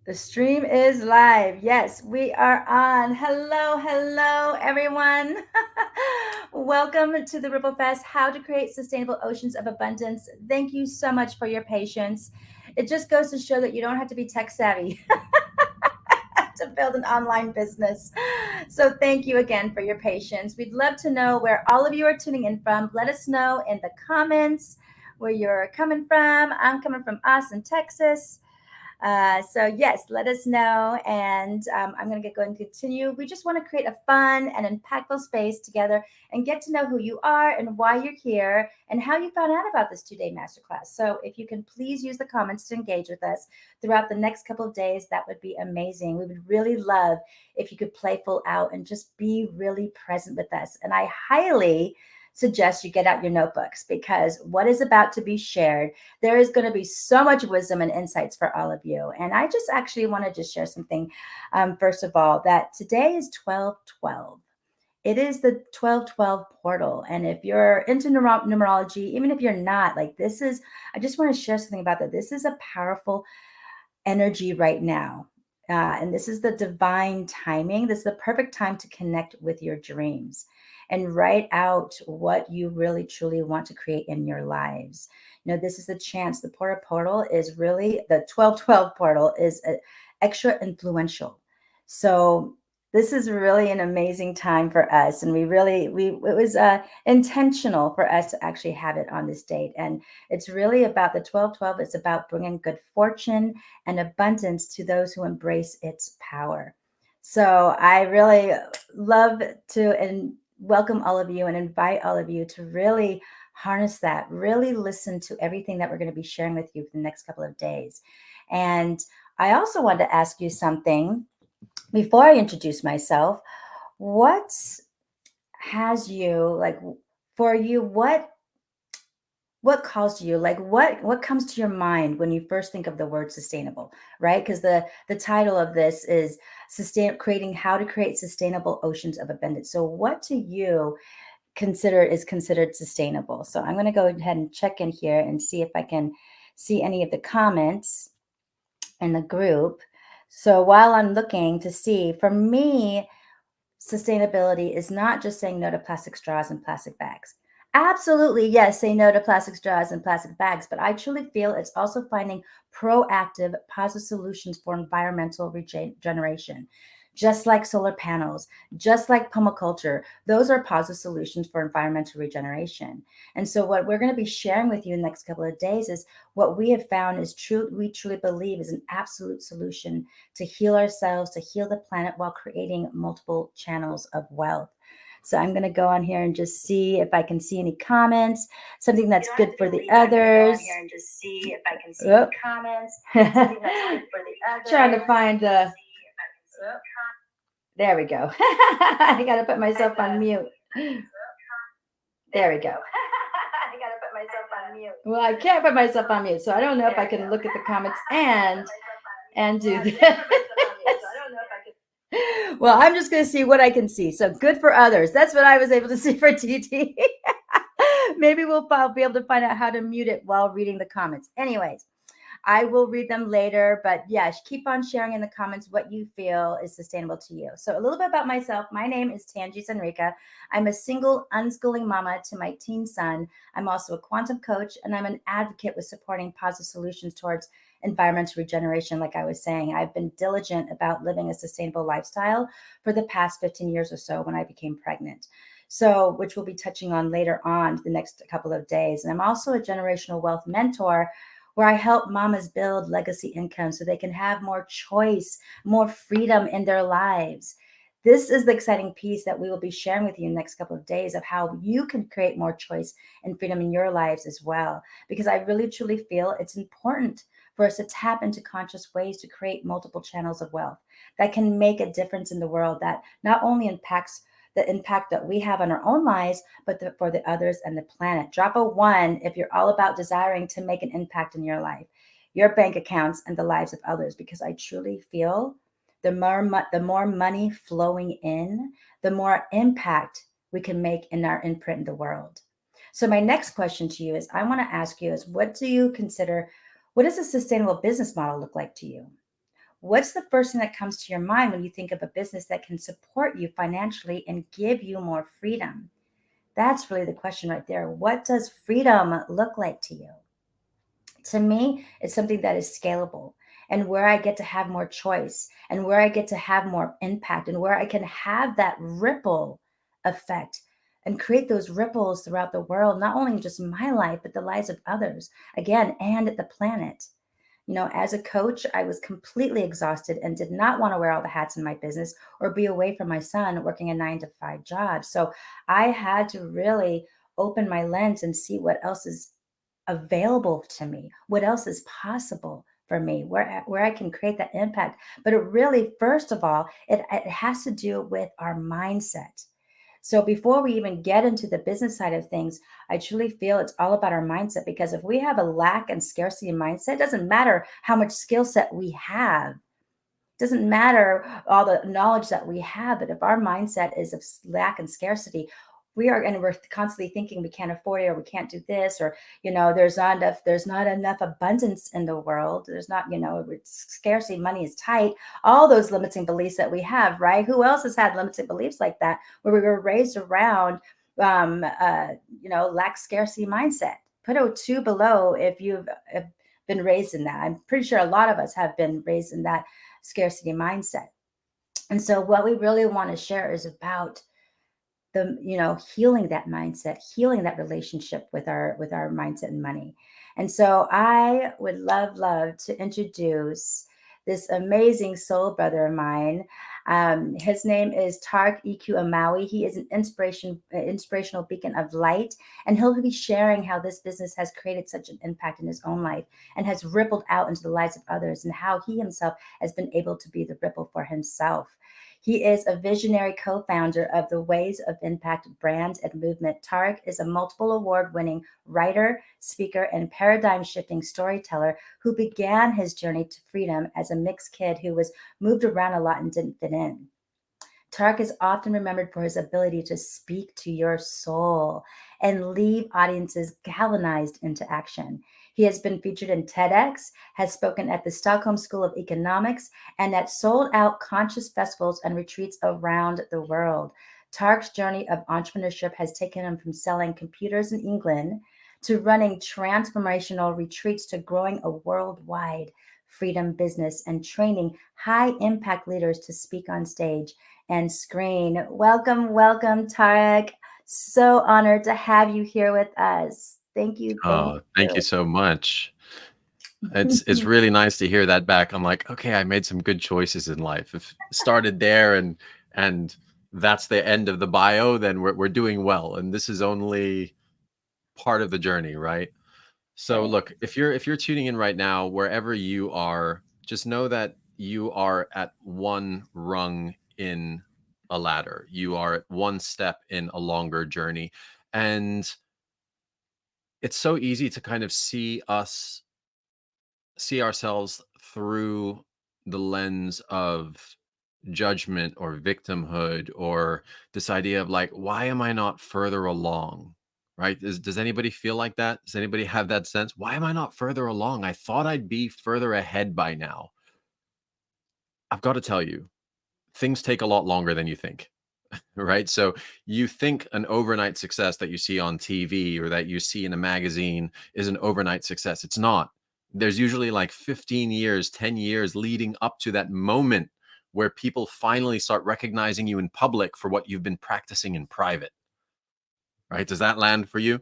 The stream is live. Yes, we are on. Hello, hello, everyone. Welcome to the Ripple Fest, How to Create Sustainable Oceans of Abundance. Thank you so much for your patience. It just goes to show that you don't have to be tech savvy to build an online business. So, thank you again for your patience. We'd love to know where all of you are tuning in from. Let us know in the comments where you're coming from. I'm coming from Austin, Texas. So yes, let us know, and I'm going to get going and continue. We just want to create a fun and impactful space together and get to know who you are and why you're here and how you found out about this 2-day masterclass. So if you can please use the comments to engage with us throughout the next couple of days, that would be amazing. We would really love if you could play full out and just be really present with us. And I highly suggest you get out your notebooks because what is about to be shared, there is going to be so much wisdom and insights for all of you. And I just actually want to just share something. First of all, that today is 12/12. It is the 12/12 portal. And if you're into numerology, even if you're not, like this is, I just want to share something about that. This is a powerful energy right now. And this is the divine timing. This is the perfect time to connect with your dreams and write out what you really truly want to create in your lives. You know, this is the chance. The portal is really the 12/12 portal is extra influential. So this is really an amazing time for us, and we it was intentional for us to actually have it on this date. And it's really about the 12/12. It's about bringing good fortune and abundance to those who embrace its power. So I really love to and welcome all of you and invite all of you to really harness that, really listen to everything that we're going to be sharing with you for the next couple of days. And I also wanted to ask you something before I introduce myself. What has you like for you? What calls to you, like what comes to your mind when you first think of the word sustainable, right? Because the title of this is creating how to create sustainable oceans of abundance. So what do you consider is considered sustainable? So I'm going to go ahead and check in here and see if I can see any of the comments in the group. So while I'm looking to see, for me, sustainability is not just saying no to plastic straws and plastic bags. Absolutely, yes, say no to plastic straws and plastic bags, but I truly feel it's also finding proactive, positive solutions for environmental regeneration. Just like solar panels, just like permaculture, those are positive solutions for environmental regeneration. And so, what we're going to be sharing with you in the next couple of days is what we have found is true, we truly believe is an absolute solution to heal ourselves, to heal the planet while creating multiple channels of wealth. So I'm going to go on here and just see if I can see any comments, something that's good for the others. Here and just see if I can see any comments, something that's good for the others. Trying to find the. There we go. I got to put myself on mute. There we go. I got to put myself on mute. Well, I can't put myself on mute, so I don't know if I can look at the comments and do this. Well, I'm just going to see what I can see. So good for others. That's what I was able to see for TT. Maybe I'll be able to find out how to mute it while reading the comments. Anyways, I will read them later, but yes, keep on sharing in the comments what you feel is sustainable to you. So a little bit about myself. My name is Tanji Senrika. I'm a single unschooling mama to my teen son. I'm also a quantum coach, and I'm an advocate with supporting positive solutions towards environmental regeneration. Like I was saying, I've been diligent about living a sustainable lifestyle for the past 15 years or so when I became pregnant. So, which we'll be touching on later on the next couple of days. And I'm also a generational wealth mentor where I help mamas build legacy income so they can have more choice, more freedom in their lives. This is the exciting piece that we will be sharing with you in the next couple of days of how you can create more choice and freedom in your lives as well. Because I really truly feel it's important for us to tap into conscious ways to create multiple channels of wealth that can make a difference in the world, that not only impacts the impact that we have on our own lives, but for the others and the planet. Drop a 1 if you're all about desiring to make an impact in your life, your bank accounts, and the lives of others, because I truly feel the more money flowing in, the more impact we can make in our imprint in the world. So my next question to you is, I want to ask you is, what does a sustainable business model look like to you? What's the first thing that comes to your mind when you think of a business that can support you financially and give you more freedom? That's really the question right there. What does freedom look like to you? To me, it's something that is scalable and where I get to have more choice and where I get to have more impact and where I can have that ripple effect and create those ripples throughout the world, not only just my life, but the lives of others, again, and the planet. As a coach, I was completely exhausted and did not want to wear all the hats in my business or be away from my son working a 9 to 5 job. So I had to really open my lens and see what else is available to me, what else is possible for me, where I can create that impact. But it really, first of all, it has to do with our mindset. So before we even get into the business side of things, I truly feel it's all about our mindset, because if we have a lack and scarcity mindset, it doesn't matter how much skill set we have. Doesn't matter all the knowledge that we have, but if our mindset is of lack and scarcity, we're constantly thinking we can't afford it, or we can't do this, or there's not enough abundance in the world. There's not, scarcity, money is tight, all those limiting beliefs that we have, right? Who else has had limiting beliefs like that, where we were raised around um uh lack scarcity mindset? Put a two below if you've been raised in that. I'm pretty sure a lot of us have been raised in that scarcity mindset. And so what we really want to share is about healing that mindset, healing that relationship with our mindset and money. And so I would love to introduce this amazing soul brother of mine. His name is Tariq EQ Anawi. He is an inspirational beacon of light, and he'll be sharing how this business has created such an impact in his own life and has rippled out into the lives of others, and how he himself has been able to be the ripple for himself. He is a visionary co founder of the Ways of Impact brand and movement. Tariq is a multiple award winning writer, speaker, and paradigm shifting storyteller who began his journey to freedom as a mixed kid who was moved around a lot and didn't fit in. Tark is often remembered for his ability to speak to your soul and leave audiences galvanized into action. He has been featured in TEDx, has spoken at the Stockholm School of Economics, and at sold out conscious festivals and retreats around the world. Tark's journey of entrepreneurship has taken him from selling computers in England to running transformational retreats to growing a worldwide freedom business and training high impact leaders to speak on stage and screen. Welcome, Tarek. So honored to have you here with us. Thank you. Thank Oh, thank you so much. It's you. really nice to hear that back. I'm like, okay, I made some good choices in life. If started there and that's the end of the bio, then we're doing well. And this is only part of the journey, right? So Right. look, if you're tuning in right now, wherever you are, just know that you are at one rung in a ladder. You are at one step in a longer journey. And it's so easy to kind of see ourselves through the lens of judgment or victimhood, or this idea of like, why am I not further along? Right? Does anybody feel like that? Does anybody have that sense? Why am I not further along? I thought I'd be further ahead by now. I've got to tell you, things take a lot longer than you think. Right? So you think an overnight success that you see on TV or that you see in a magazine is an overnight success. It's not. There's usually like 15 years, 10 years leading up to that moment where people finally start recognizing you in public for what you've been practicing in private. Right? Does that land for you?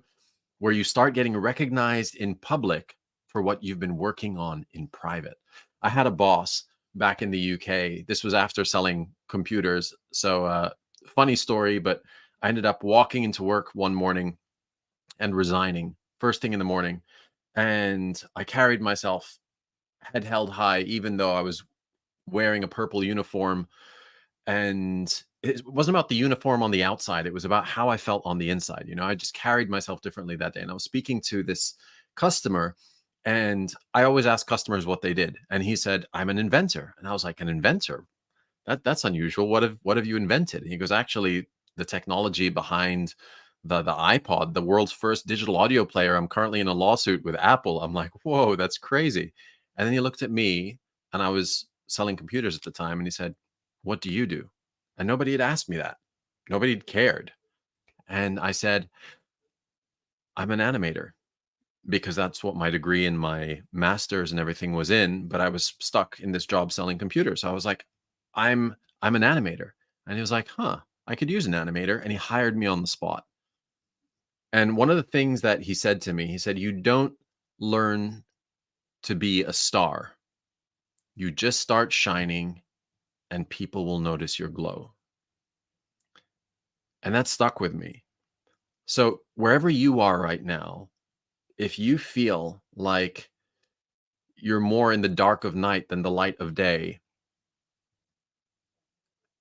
Where you start getting recognized in public for what you've been working on in private. I had a boss back in the UK. This was after selling computers. So, funny story, but I ended up walking into work one morning and resigning first thing in the morning. And I carried myself head held high, even though I was wearing a purple uniform. And it wasn't about the uniform on the outside, it was about how I felt on the inside. I just carried myself differently that day. And I was speaking to this customer, and I always ask customers what they did, and he said, I'm an inventor. And I was like, an inventor? That's unusual. What have you invented? And he goes, actually, the technology behind the iPod, the world's first digital audio player. I'm currently in a lawsuit with Apple. I'm like, whoa, that's crazy. And then he looked at me, and I was selling computers at the time, and he said, "What do you do?" And nobody had asked me that. Nobody had cared. And I said, "I'm an animator," because that's what my degree and my master's and everything was in, but I was stuck in this job selling computers. So I was like, I'm an animator." And he was like, "Huh, I could use an animator." And he hired me on the spot. And one of the things that he said to me, he said, "You don't learn to be a star. You just start shining and people will notice your glow." And that stuck with me. So wherever you are right now, if you feel like you're more in the dark of night than the light of day,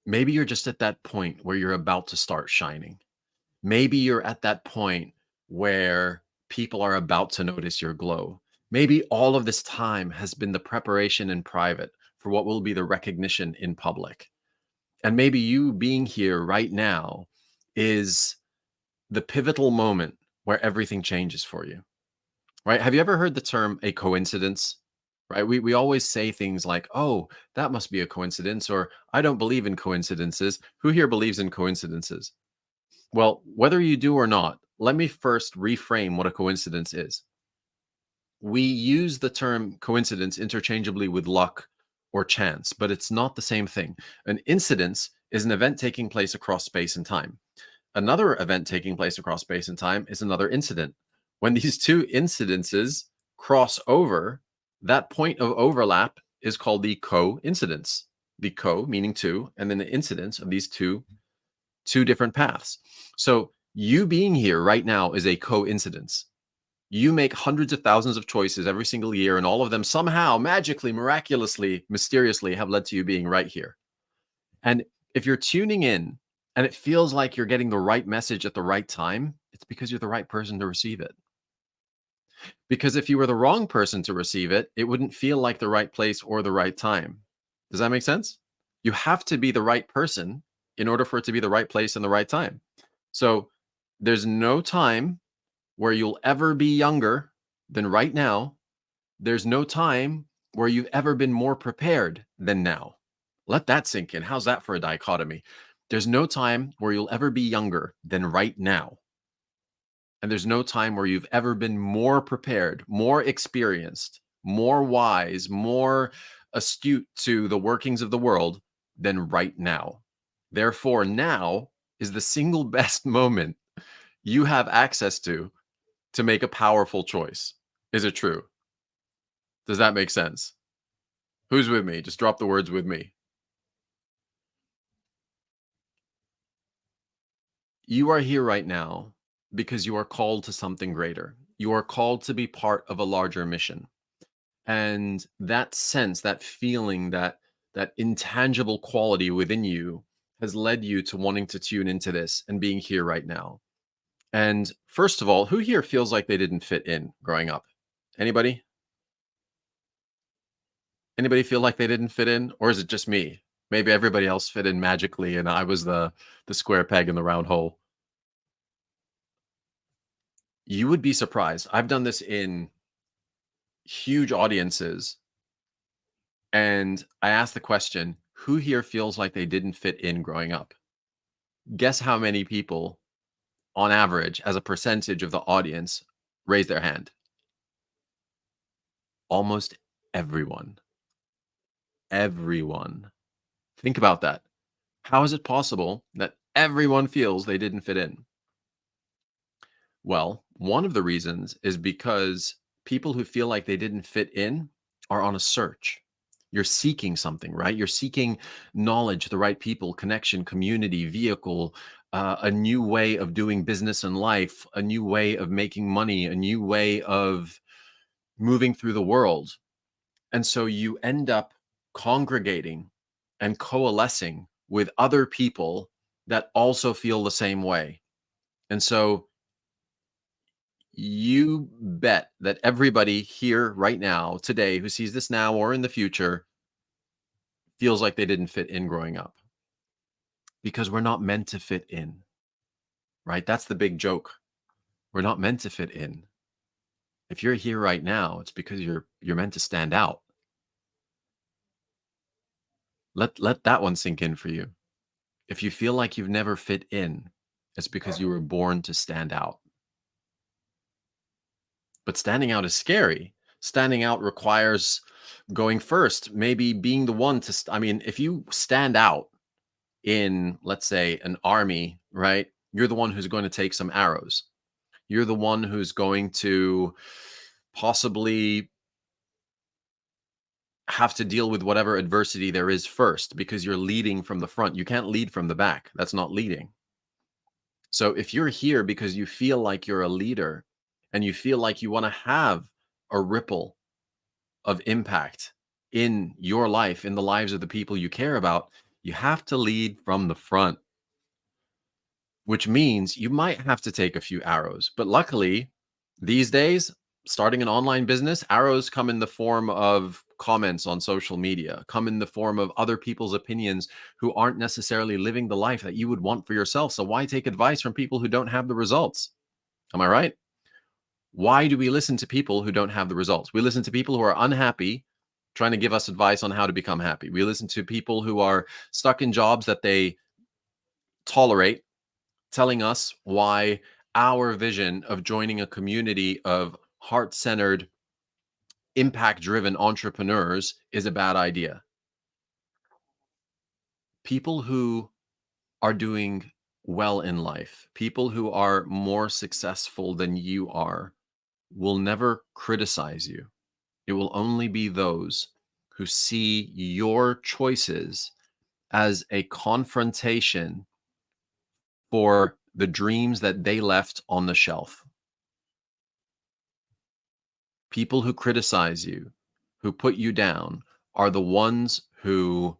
maybe you're just at that point where you're about to start shining. Maybe you're at that point where people are about to notice your glow. Maybe all of this time has been the preparation in private for what will be the recognition in public. And maybe you being here right now is the pivotal moment where everything changes for you. Right? Have you ever heard the term a coincidence? Right? We always say things like, "Oh, that must be a coincidence," or "I don't believe in coincidences." Who here believes in coincidences? Well, whether you do or not, let me first reframe what a coincidence is. We use the term coincidence interchangeably with luck or chance, but it's not the same thing. An incidence is an event taking place across space and time. Another event taking place across space and time is another incident. When these two incidences cross over, that point of overlap is called the coincidence. The co meaning two, and then the incidence of these two different paths. So you being here right now is a coincidence. You make hundreds of thousands of choices every single year, and all of them somehow, magically, miraculously, mysteriously have led to you being right here. And if you're tuning in and it feels like you're getting the right message at the right time, it's because you're the right person to receive it. Because if you were the wrong person to receive it, it wouldn't feel like the right place or the right time. Does that make sense? You have to be the right person in order for it to be the right place and the right time. So there's no time where you'll ever be younger than right now. There's no time where you've ever been more prepared than now. Let that sink in. How's that for a dichotomy? There's no time where you'll ever be younger than right now. And there's no time where you've ever been more prepared, more experienced, more wise, more astute to the workings of the world than right now. Therefore, now is the single best moment you have access to make a powerful choice. Is it true? Does that make sense? Who's with me? Just drop the words with me. You are here right now because you are called to something greater. You are called to be part of a larger mission. And that sense, that feeling, that intangible quality within you has led you to wanting to tune into this and being here right now. And first of all, who here feels like they didn't fit in growing up? Anybody? Anybody feel like they didn't fit in, or is it just me? Maybe everybody else fit in magically and I was the square peg in the round hole. You would be surprised. I've done this in huge audiences, and I asked the question, who here feels like they didn't fit in growing up? Guess how many people, on average, as a percentage of the audience, raise their hand? Almost everyone. Everyone. Think about that. How is it possible that everyone feels they didn't fit in? Well, one of the reasons is because people who feel like they didn't fit in are on a search. You're seeking something, right? You're seeking knowledge, the right people, connection, community, vehicle, a new way of doing business and life, a new way of making money, a new way of moving through the world. And so you end up congregating and coalescing with other people that also feel the same way. And so you bet that everybody here right now, today, who sees this now or in the future, feels like they didn't fit in growing up because we're not meant to fit in, right? That's the big joke. We're not meant to fit in. If you're here right now, it's because you're meant to stand out. Let that one sink in for you. If you feel like you've never fit in, it's because you were born to stand out. But standing out is scary. Standing out requires going first, maybe being the one to I mean, if you stand out in, let's say, an army, right? You're the one who's going to take some arrows. You're the one who's going to possibly have to deal with whatever adversity there is first because you're leading from the front. You can't lead from the back. That's not leading. So if you're here because you feel like you're a leader and you feel like you want to have a ripple of impact in your life, in the lives of the people you care about, you have to lead from the front, which means you might have to take a few arrows. But luckily, these days, starting an online business, arrows come in the form of comments on social media, come in the form of other people's opinions who aren't necessarily living the life that you would want for yourself. So why take advice from people who don't have the results? Am I right? Why do we listen to people who don't have the results? We listen to people who are unhappy, trying to give us advice on how to become happy. We listen to people who are stuck in jobs that they tolerate, telling us why our vision of joining a community of heart centered, impact driven entrepreneurs is a bad idea. People who are doing well in life, people who are more successful than you are, will never criticize you. It will only be those who see your choices as a confrontation for the dreams that they left on the shelf. People who criticize you, who put you down, are the ones who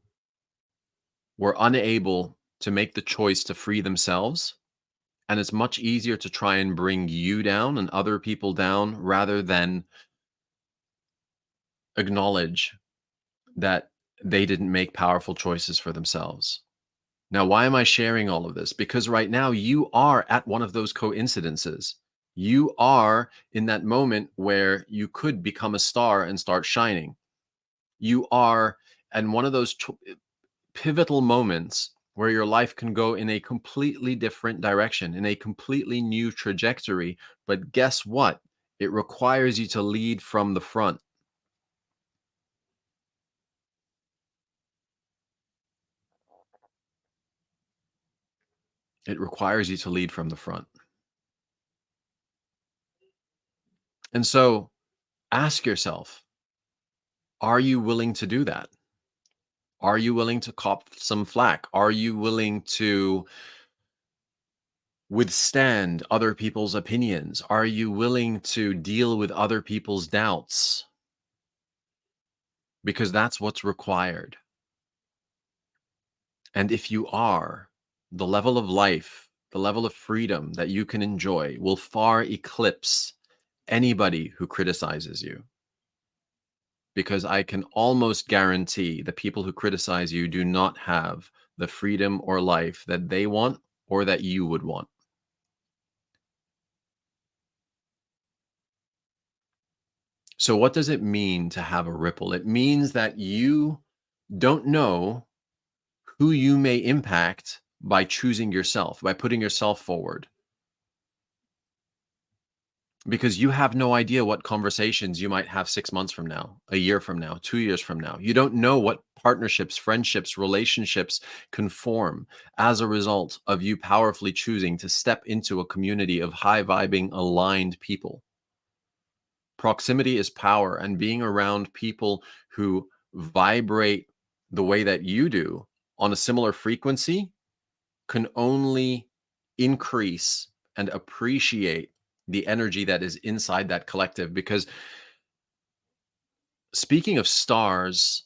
were unable to make the choice to free themselves. And it's much easier to try and bring you down and other people down rather than acknowledge that they didn't make powerful choices for themselves. Now, why am I sharing all of this? Because right now you are at one of those coincidences. You are in that moment where you could become a star and start shining. You are and one of those pivotal moments where your life can go in a completely different direction, in a completely new trajectory. But guess what? It requires you to lead from the front. It requires you to lead from the front. And so ask yourself, are you willing to do that? Are you willing to cop some flack? Are you willing to withstand other people's opinions? Are you willing to deal with other people's doubts? Because that's what's required. And if you are, the level of life, the level of freedom that you can enjoy will far eclipse anybody who criticizes you. Because I can almost guarantee the people who criticize you do not have the freedom or life that they want or that you would want. So, what does it mean to have a ripple? It means that you don't know who you may impact by choosing yourself, by putting yourself forward, because you have no idea what conversations you might have 6 months from now, a year from now, 2 years from now. You don't know what partnerships, friendships, relationships can form as a result of you powerfully choosing to step into a community of high vibing, aligned people. Proximity is power, and being around people who vibrate the way that you do on a similar frequency can only increase and appreciate the energy that is inside that collective. Because speaking of stars,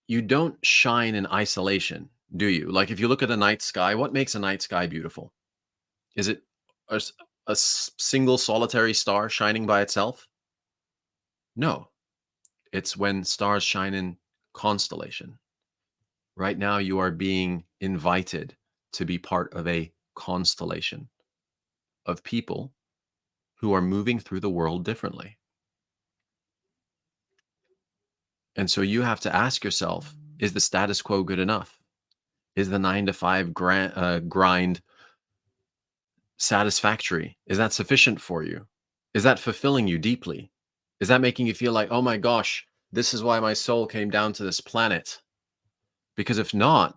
you don't shine in isolation, do you? Like if you look at a night sky, what makes a night sky beautiful? Is it a, single solitary star shining by itself? No, it's when stars shine in constellation. Right now, you are being invited to be part of a constellation of people who are moving through the world differently. And so you have to ask yourself, Is the status quo good enough? Is the 9 to 5 grind satisfactory? Is that sufficient for you? Is that fulfilling you deeply? Is that making you feel like, oh my gosh, this is why my soul came down to this planet? Because if not,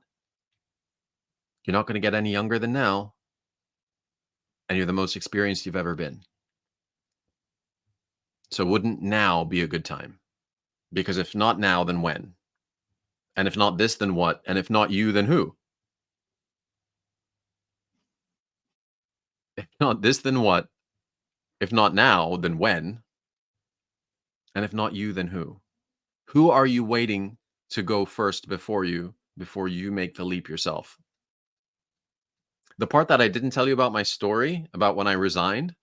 you're not going to get any younger than now, and you're the most experienced you've ever been. So wouldn't now be a good time? Because if not now, then when? And if not this, then what? And if not you, then who? If not this, then what? If not now, then when? And if not you, then who? Who are you waiting to go first before you make the leap yourself? The part that I didn't tell you about my story about when I resigned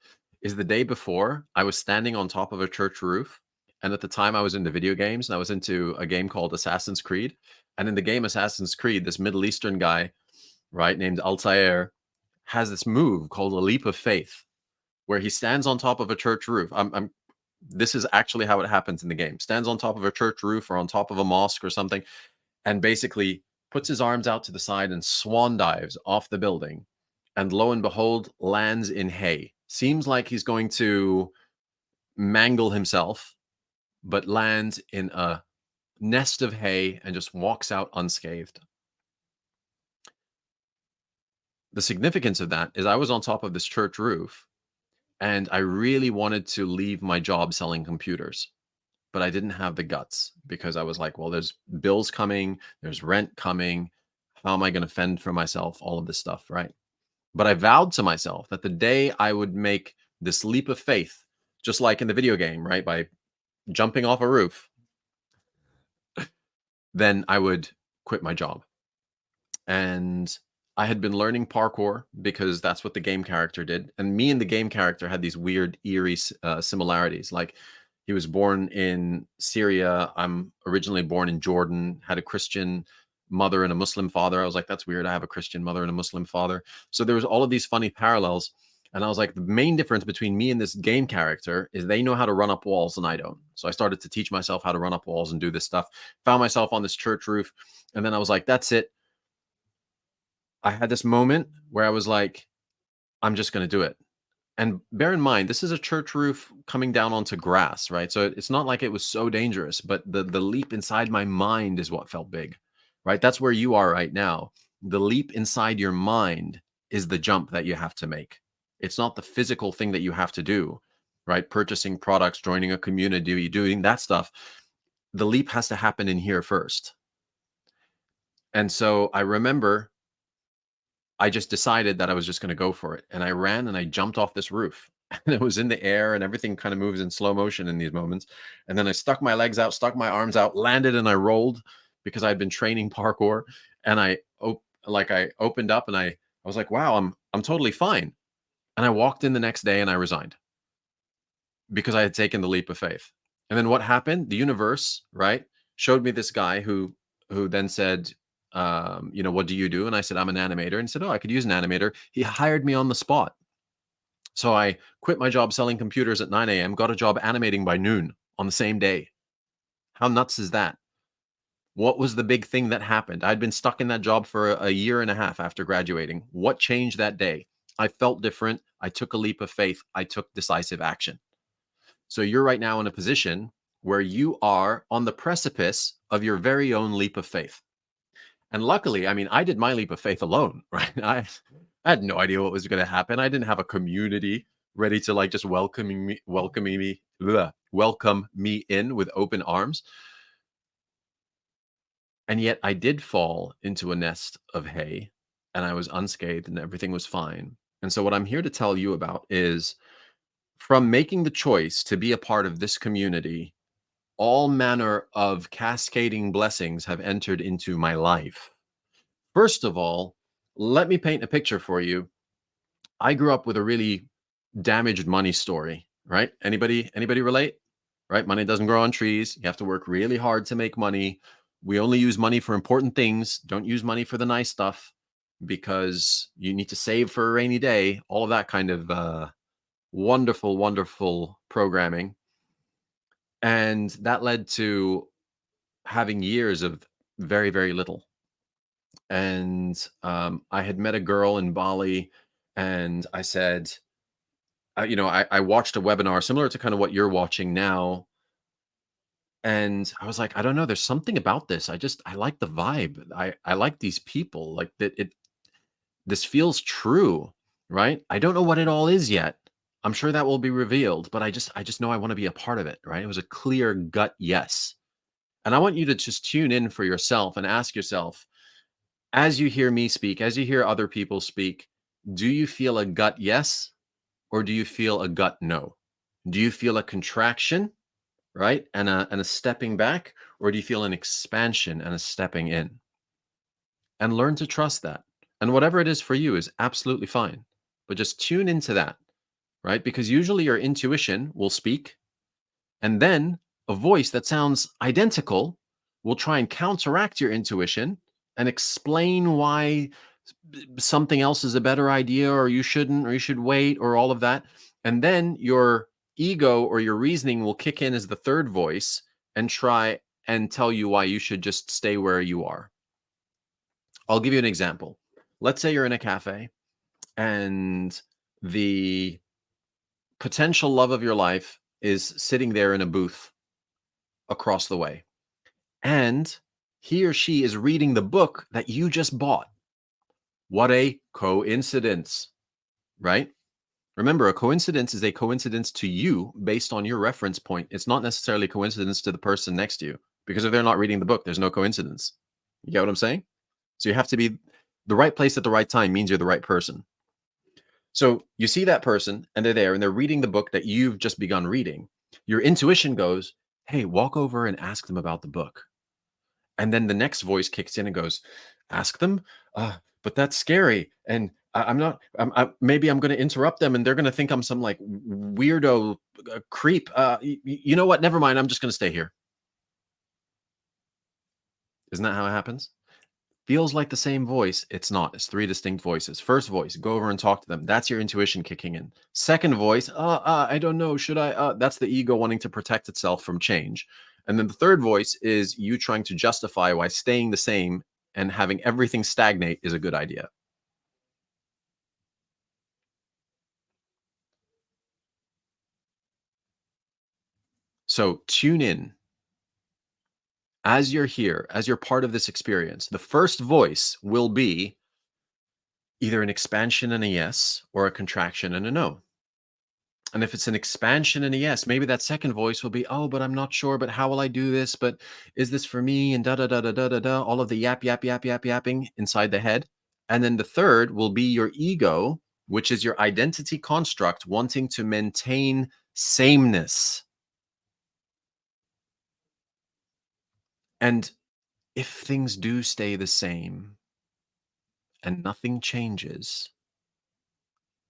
is the day before I was standing on top of a church roof. And at the time I was into video games and I was into a game called Assassin's Creed. And in the game Assassin's Creed, this Middle Eastern guy, right, named Altair, has this move called a leap of faith, where he stands on top of a church roof. This is actually how it happens in the game. Stands on top of a church roof or on top of a mosque or something, and basically puts his arms out to the side and swan dives off the building. And lo and behold, lands in hay. Seems like he's going to mangle himself, but lands in a nest of hay and just walks out unscathed. The significance of that is I was on top of this church roof and I really wanted to leave my job selling computers, but I didn't have the guts because I was like, well, there's bills coming, there's rent coming. How am I going to fend for myself? All of this stuff, right? But I vowed to myself that the day I would make this leap of faith, just like in the video game, right? By jumping off a roof, then I would quit my job. And I had been learning parkour because that's what the game character did. And me and the game character had these weird, eerie similarities. Like he was born in Syria. I'm originally born in Jordan, had a Christian mother and a Muslim father. I was like, that's weird. I have a Christian mother and a Muslim father. So there was all of these funny parallels. And I was like, the main difference between me and this game character is they know how to run up walls and I don't. So I started to teach myself how to run up walls and do this stuff. Found myself on this church roof. And then I was like, that's it. I had this moment where I was like, I'm just going to do it. And bear in mind, this is a church roof coming down onto grass, right? So it's not like it was so dangerous, but the leap inside my mind is what felt big, right? That's where you are right now. The leap inside your mind is the jump that you have to make. It's not the physical thing that you have to do, right? Purchasing products, joining a community, doing that stuff. The leap has to happen in here first. And so I remember I just decided that I was just going to go for it. And I ran and I jumped off this roof. And it was in the air and everything kind of moves in slow motion in these moments. And then I stuck my legs out, stuck my arms out, landed and I rolled because I'd been training parkour. And I opened up and I was like, wow, I'm totally fine. And I walked in the next day and I resigned because I had taken the leap of faith. And then what happened? The universe, right, showed me this guy who then said, what do you do? And I said, I'm an animator. And he said, oh, I could use an animator. He hired me on the spot. So I quit my job selling computers at 9 a.m., got a job animating by noon on the same day. How nuts is that? What was the big thing that happened? I'd been stuck in that job for a year and a half after graduating. What changed that day? I felt different. I took a leap of faith. I took decisive action. So you're right now in a position where you are on the precipice of your very own leap of faith. And luckily, I mean, I did my leap of faith alone, right? I had no idea what was going to happen. I didn't have a community ready to like just welcome me in with open arms. And yet I did fall into a nest of hay and I was unscathed and everything was fine. And so what I'm here to tell you about is from making the choice to be a part of this community, all manner of cascading blessings have entered into my life. First of all, let me paint a picture for you. I grew up with a really damaged money story, right? Anybody relate? Right? Money doesn't grow on trees. You have to work really hard to make money. We only use money for important things. Don't use money for the nice stuff because you need to save for a rainy day. All of that kind of wonderful, wonderful programming. And that led to having years of very, very little. And I had met a girl in Bali, and I said, I watched a webinar similar to kind of what you're watching now. And I was like, I don't know, there's something about this. I like the vibe. I like these people. Like that this feels true, right? I don't know what it all is yet. I'm sure that will be revealed, but I just know I want to be a part of it, right? It was a clear gut yes. And I want you to just tune in for yourself and ask yourself, as you hear me speak, as you hear other people speak, do you feel a gut yes or do you feel a gut no? Do you feel a contraction, right? And a stepping back, or do you feel an expansion and a stepping in? And learn to trust that. And whatever it is for you is absolutely fine. But just tune into that, right? Because usually your intuition will speak, and then a voice that sounds identical will try and counteract your intuition and explain why something else is a better idea, or you shouldn't, or you should wait, or all of that. And then your ego or your reasoning will kick in as the third voice and try and tell you why you should just stay where you are. I'll give you an example. Let's say you're in a cafe and the potential love of your life is sitting there in a booth across the way. And he or she is reading the book that you just bought. What a coincidence, right? Remember, a coincidence is a coincidence to you based on your reference point. It's not necessarily a coincidence to the person next to you, because if they're not reading the book, there's no coincidence. You get what I'm saying? So you have to be the right place at the right time means you're the right person. So you see that person and they're there and they're reading the book that you've just begun reading. Your intuition goes, hey, walk over and ask them about the book. And then the next voice kicks in and goes, ask them, but that's scary. And I'm not, maybe I'm going to interrupt them and they're going to think I'm some like weirdo creep. You know what? Never mind. I'm just going to stay here. Isn't that how it happens? Feels like the same voice. It's not. It's three distinct voices. First voice, go over and talk to them. That's your intuition kicking in. Second voice, I don't know. Should I? That's the ego wanting to protect itself from change. And then the third voice is you trying to justify why staying the same and having everything stagnate is a good idea. So tune in as you're here, as you're part of this experience. The first voice will be either an expansion and a yes or a contraction and a no. And if it's an expansion and a yes, maybe that second voice will be, oh, but I'm not sure, but how will I do this? But is this for me? And da da da da da da da, all of the yap, yap, yap, yap, yapping inside the head. And then the third will be your ego, which is your identity construct wanting to maintain sameness. And if things do stay the same and nothing changes,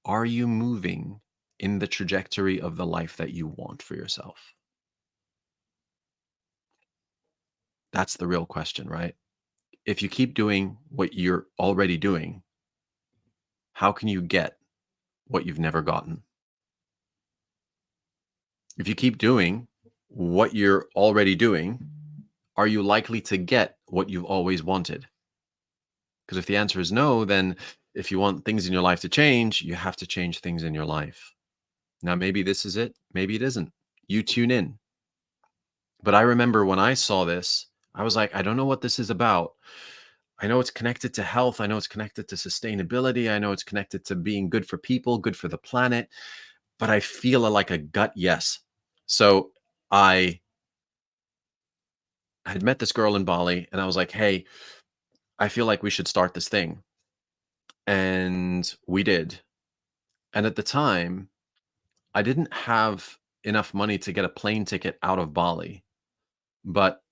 are you moving in the trajectory of the life that you want for yourself? That's the real question, right? If you keep doing what you're already doing, how can you get what you've never gotten? If you keep doing what you're already doing, are you likely to get what you've always wanted? Because if the answer is no, then if you want things in your life to change, you have to change things in your life. Now, maybe this is it, maybe it isn't. You tune in. But I remember when I saw this, I was like, I don't know what this is about. I know it's connected to health. I know it's connected to sustainability. I know it's connected to being good for people, good for the planet, but I feel like a gut yes. So I had met this girl in Bali and I was like, hey, I feel like we should start this thing. And we did. And at the time, I didn't have enough money to get a plane ticket out of Bali. But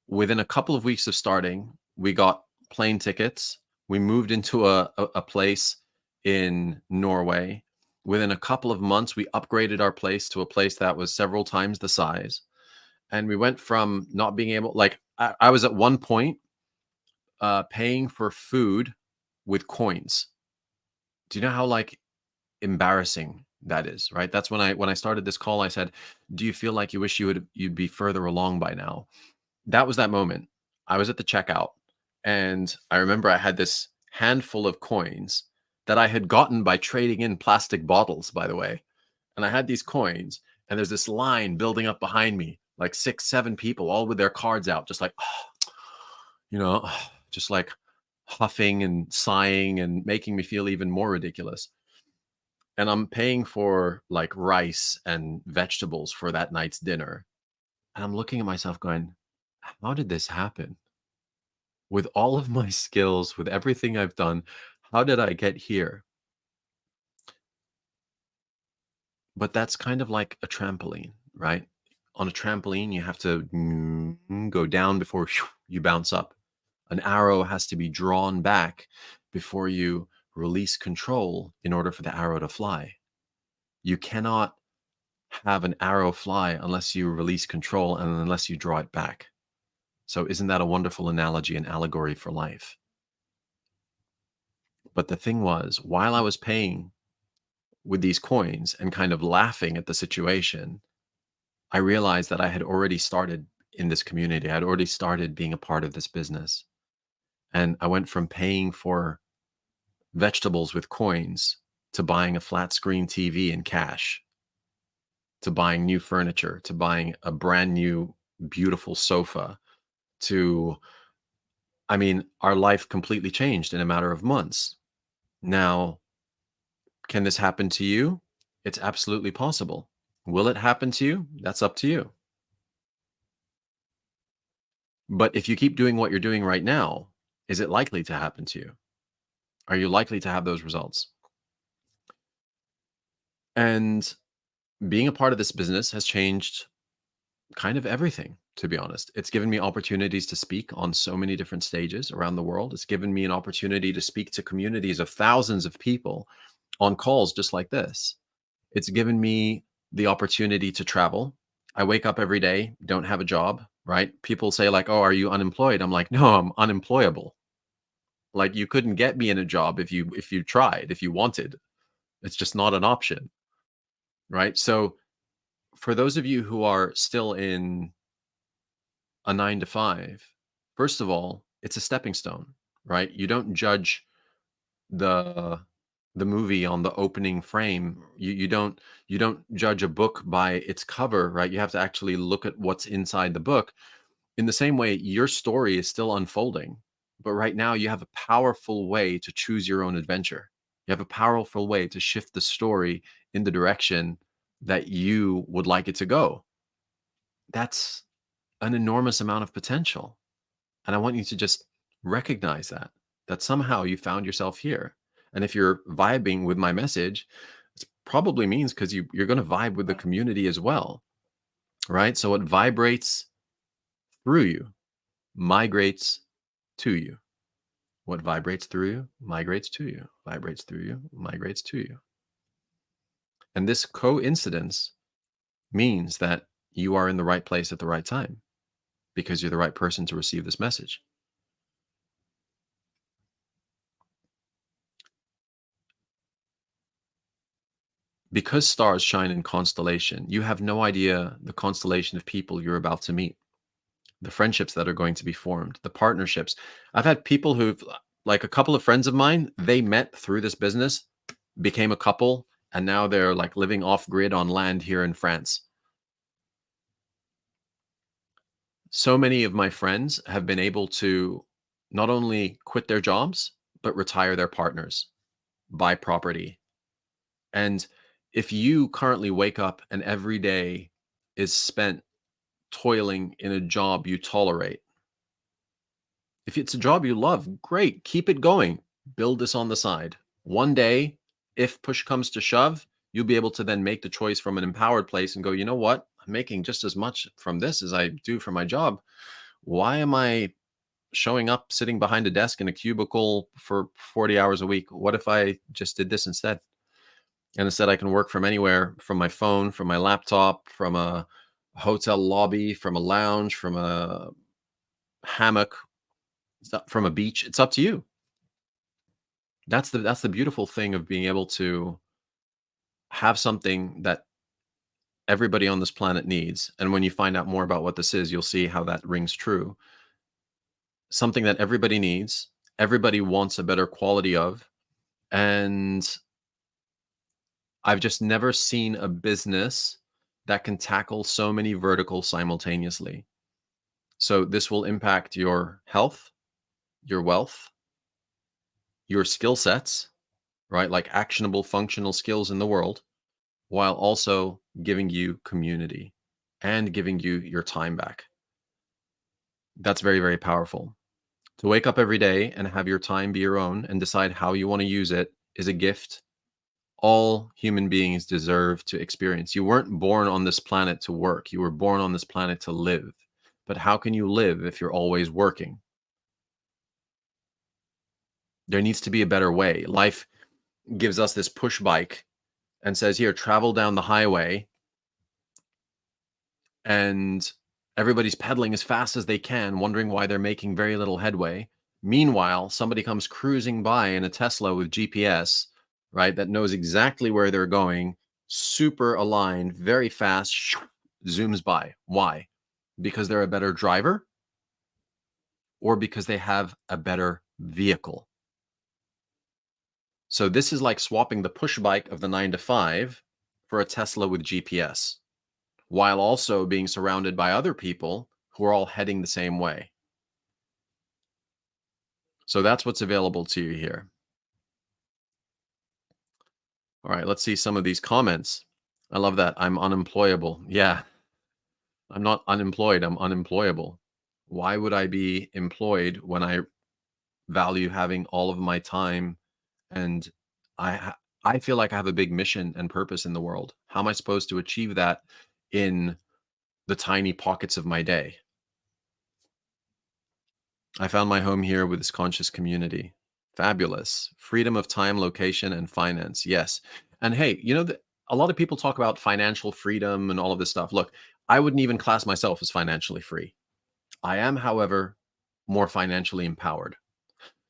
within a couple of weeks of starting, we got plane tickets. We moved into a place in Norway. Within a couple of months, we upgraded our place to a place that was several times the size. And we went from not being able, like, I was at one point paying for food with coins. Do you know how like embarrassing that is, right? That's when I started this call, I said, do you feel like you wish you'd be further along by now? That was that moment. I was at the checkout, and I remember I had this handful of coins that I had gotten by trading in plastic bottles, by the way. And I had these coins, and there's this line building up behind me, like 6, 7 people, all with their cards out, just like, you know, just like huffing and sighing and making me feel even more ridiculous. And I'm paying for like rice and vegetables for that night's dinner. And I'm looking at myself going, how did this happen? With all of my skills, with everything I've done, how did I get here? But that's kind of like a trampoline, right? On a trampoline, you have to go down before you bounce up. An arrow has to be drawn back before you release control in order for the arrow to fly. You cannot have an arrow fly unless you release control and unless you draw it back. So, isn't that a wonderful analogy and allegory for life? But the thing was, while I was paying with these coins and kind of laughing at the situation, I realized that I had already started in this community. I had already started being a part of this business. And I went from paying for vegetables with coins to buying a flat screen TV in cash, to buying new furniture, to buying a brand new, beautiful sofa, to, I mean, our life completely changed in a matter of months. Now, can this happen to you? It's absolutely possible. Will it happen to you? That's up to you. But if you keep doing what you're doing right now, is it likely to happen to you? Are you likely to have those results? And being a part of this business has changed kind of everything, to be honest. It's given me opportunities to speak on so many different stages around the world. It's given me an opportunity to speak to communities of thousands of people on calls just like this. It's given me the opportunity to travel. I wake up every day, don't have a job, right? People say like, "Oh, are you unemployed?" I'm like, "No, I'm unemployable." Like you couldn't get me in a job if you tried, if you wanted. It's just not an option, right? So for those of you who are still in a 9 to 5, first of all, it's a stepping stone, right? You don't judge the the movie on the opening frame. You don't judge a book by its cover, right? You have to actually look at what's inside the book. In the same way, your story is still unfolding, but right now you have a powerful way to choose your own adventure. You have a powerful way to shift the story in the direction that you would like it to go. That's an enormous amount of potential. And I want you to just recognize that somehow you found yourself here. And if you're vibing with my message, it probably means because you're going to vibe with the community as well, right? So it vibrates through you, migrates to you. What vibrates through you, migrates to you, vibrates through you, migrates to you. And this coincidence means that you are in the right place at the right time because you're the right person to receive this message. Because stars shine in constellation, you have no idea the constellation of people you're about to meet, the friendships that are going to be formed, the partnerships. I've had people who've, like a couple of friends of mine, they met through this business, became a couple, and now they're like living off grid on land here in France. So many of my friends have been able to not only quit their jobs, but retire their partners, buy property. And if you currently wake up and every day is spent toiling in a job you tolerate, if it's a job you love, great, keep it going. Build this on the side. One day, if push comes to shove, you'll be able to then make the choice from an empowered place and go, you know what? I'm making just as much from this as I do from my job. Why am I showing up sitting behind a desk in a cubicle for 40 hours a week? What if I just did this instead? And instead, I can work from anywhere, from my phone, from my laptop, from a hotel lobby, from a lounge, from a hammock, from a beach. It's up to you. That's the beautiful thing of being able to have something that everybody on this planet needs. And when you find out more about what this is, you'll see how that rings true. something that everybody needs, everybody wants a better quality of, and I've just never seen a business that can tackle so many verticals simultaneously. So this will impact your health, your wealth, your skill sets, right? Like actionable functional skills in the world, while also giving you community and giving you your time back. That's very, very powerful. To wake up every day and have your time be your own and decide how you want to use it is a gift all human beings deserve to experience. You weren't born on this planet to work. You were born on this planet to live. But how can you live if you're always working? There needs to be a better way. Life gives us this push bike and says, here, travel down the highway, and everybody's pedaling as fast as they can, wondering why they're making very little headway. Meanwhile, somebody comes cruising by in a Tesla with GPS, right, that knows exactly where they're going, super aligned, very fast, zooms by. Why? Because they're a better driver or because they have a better vehicle. So this is like swapping the push bike of the 9 to 5 for a Tesla with GPS, while also being surrounded by other people who are all heading the same way. So that's what's available to you here. All right, let's see some of these comments. I love that. I'm unemployable. Yeah, I'm not unemployed. I'm unemployable. Why would I be employed when I value having all of my time and I feel like I have a big mission and purpose in the world. How am I supposed to achieve that in the tiny pockets of my day? I found my home here with this conscious community. Fabulous. Freedom of time, location, and finance. Yes. And hey, a lot of people talk about financial freedom and all of this stuff. Look, I wouldn't even class myself as financially free. I am, however, more financially empowered.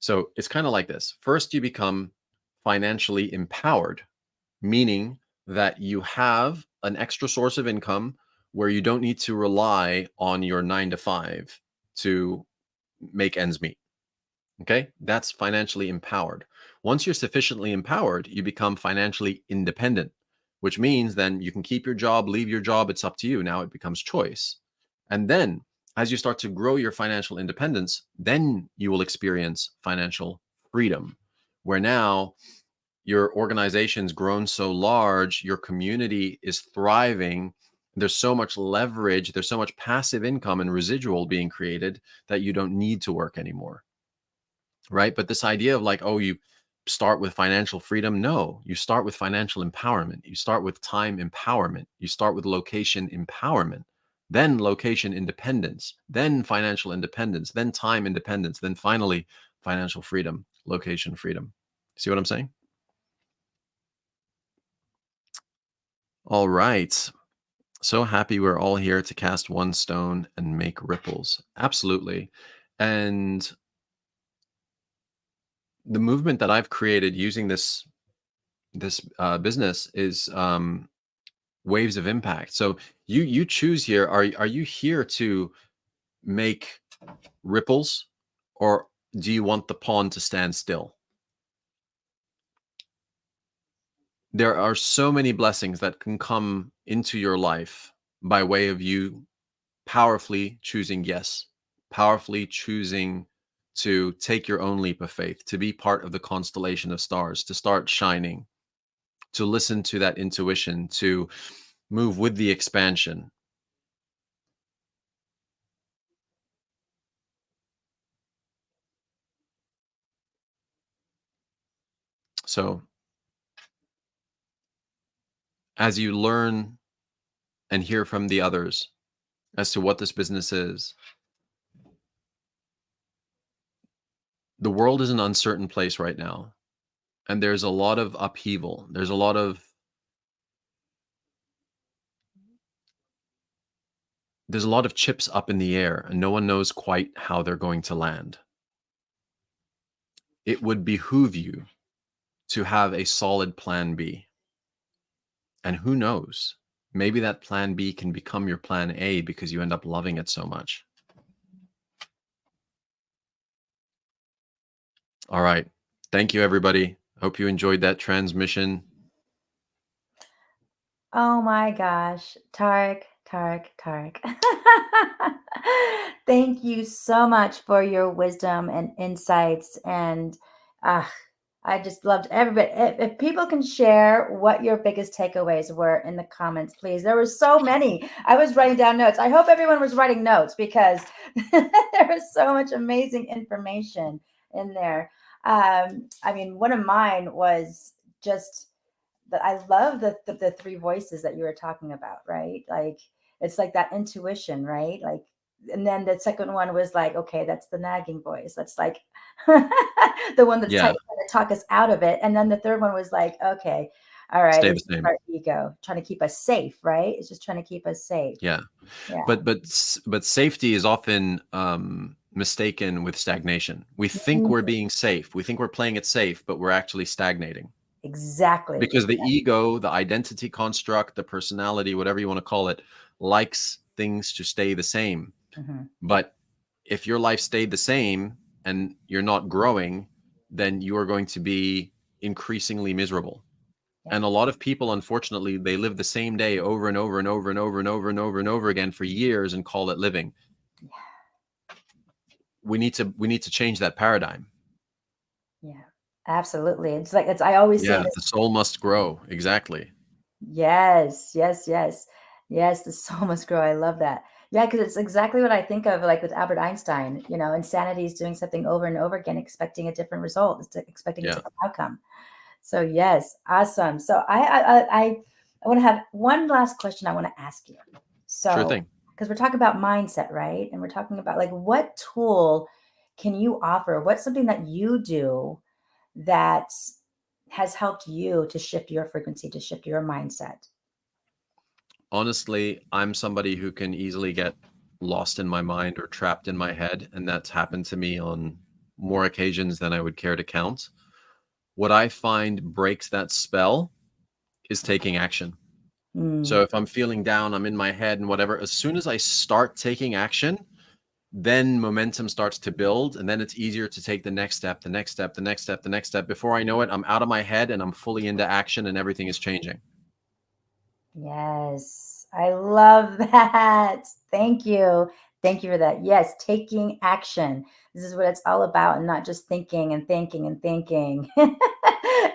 So it's kind of like this. First, you become financially empowered, meaning that you have an extra source of income where you don't need to rely on your 9 to 5 to make ends meet. Okay, that's financially empowered. Once you're sufficiently empowered, you become financially independent, which means then you can keep your job, leave your job. It's up to you. Now it becomes choice. And then as you start to grow your financial independence, then you will experience financial freedom, where now your organization's grown so large, your community is thriving. There's so much leverage, there's so much passive income and residual being created that you don't need to work anymore. Right? But this idea of like, oh, you start with financial freedom. No, you start with financial empowerment. You start with time empowerment. You start with location empowerment, then location independence, then financial independence, then time independence, then finally financial freedom, location freedom. See what I'm saying? All right. So happy we're all here to cast one stone and make ripples. Absolutely. And the movement that I've created using this business is waves of impact. So you choose here. Are you here to make ripples, or do you want the pond to stand still? There are so many blessings that can come into your life by way of you powerfully choosing yes, powerfully choosing to take your own leap of faith, to be part of the constellation of stars, to start shining, to listen to that intuition, to move with the expansion. So as you learn and hear from the others as to what this business is, the world is an uncertain place right now. And there's a lot of upheaval. There's a lot of chips up in the air and no one knows quite how they're going to land. It would behoove you to have a solid plan B. And who knows? Maybe that plan B can become your plan A because you end up loving it so much. All right. Thank you, everybody. Hope you enjoyed that transmission. Oh my gosh. Tariq, Tariq, Tariq. Thank you so much for your wisdom and insights. And uh, I just loved everybody. If people can share what your biggest takeaways were in the comments, please. There were so many. I was writing down notes. I hope everyone was writing notes because there was so much amazing information in there. I mean, one of mine was just that I love the three voices that you were talking about, right? Like it's like that intuition, right? Like, and then the second one was like, okay, that's the nagging voice. That's like the one that's Yeah. trying to talk us out of it. And then the third one was like, okay, all right, Stay the it's just same. our ego trying to keep us safe, right? It's just trying to keep us safe. Yeah. Yeah. But safety is often mistaken with stagnation. We think Mhm. we're being safe. We think we're playing it safe, but we're actually stagnating Exactly. because the ego, the identity construct, the personality, whatever you want to call it, likes things to stay the same. Mhm. But if your life stayed the same and you're not growing, then you are going to be increasingly miserable. Yeah. And a lot of people, unfortunately, they live the same day over and over and over and over and over and over and over again for years and call it living. We need to change that paradigm. Yeah. Absolutely. It's like it's I always say Yeah, this. the soul must grow. Exactly. Yes, yes, yes. Yes, the soul must grow. I love that. Yeah, because it's exactly what I think of like with Albert Einstein. Insanity is doing something over and over again, expecting a different result, expecting a Yeah, different outcome. So yes, awesome. So I want to have one last question I want to ask you. sure So thing. because we're talking about mindset, right? And we're talking about like what tool can you offer? What's something that you do that has helped you to shift your frequency, to shift your mindset? Honestly, I'm somebody who can easily get lost in my mind or trapped in my head, and that's happened to me on more occasions than I would care to count. What I find breaks that spell is taking action. Mm, So if I'm feeling down, I'm in my head and whatever, as soon as I start taking action, then momentum starts to build, and then it's easier to take the next step, the next step, the next step, the next step. Before I know it, I'm out of my head and I'm fully into action and everything is changing. yes, I love that. Thank you. Thank you for that. Yes, taking action. This is what it's all about, and not just thinking and thinking and thinking.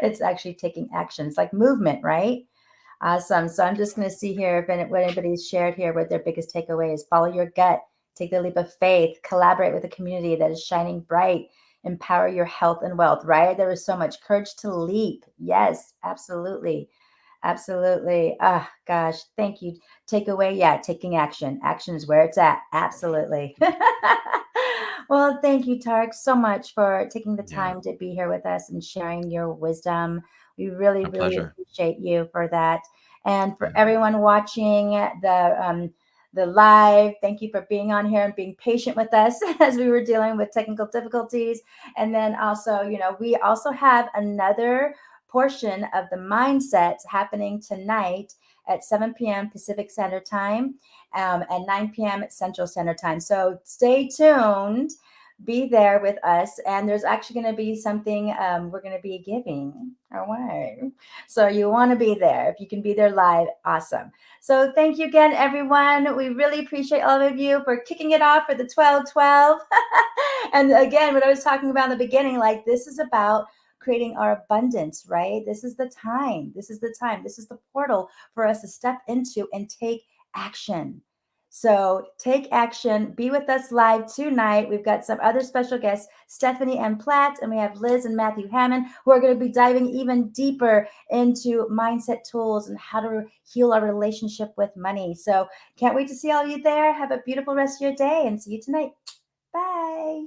It's actually taking action. It's like movement, right? Awesome. So I'm just going to see here if what anybody's shared here, what their biggest takeaway is. Follow your gut, take the leap of faith, collaborate with a community that is shining bright, empower your health and wealth, right? There was so much courage to leap. Yes, absolutely. Absolutely. Ah, gosh, thank you. Takeaway, yeah, taking action. Action is where it's at. Absolutely. Well, thank you, Tarek, so much for taking the Yeah, time to be here with us and sharing your wisdom. We really, my really pleasure. appreciate you for that. And for Yeah, everyone watching the live, thank you for being on here and being patient with us as we were dealing with technical difficulties. And then also, we also have another portion of the mindset happening tonight at 7 p.m. Pacific Standard Time and 9 p.m. Central Standard Time. So stay tuned. Be there with us. And there's actually going to be something we're going to be giving away. So you want to be there. If you can be there live, awesome. So thank you again, everyone. We really appreciate all of you for kicking it off for the 12-12. And again, what I was talking about in the beginning, like this is about creating our abundance, right? This is the time. This is the time. This is the portal for us to step into and take action. So take action. Be with us live tonight. We've got some other special guests, Stephanie M. Platt, and we have Liz and Matthew Hammond, who are going to be diving even deeper into mindset tools and how to heal our relationship with money. So can't wait to see all of you there. Have a beautiful rest of your day and see you tonight. Bye.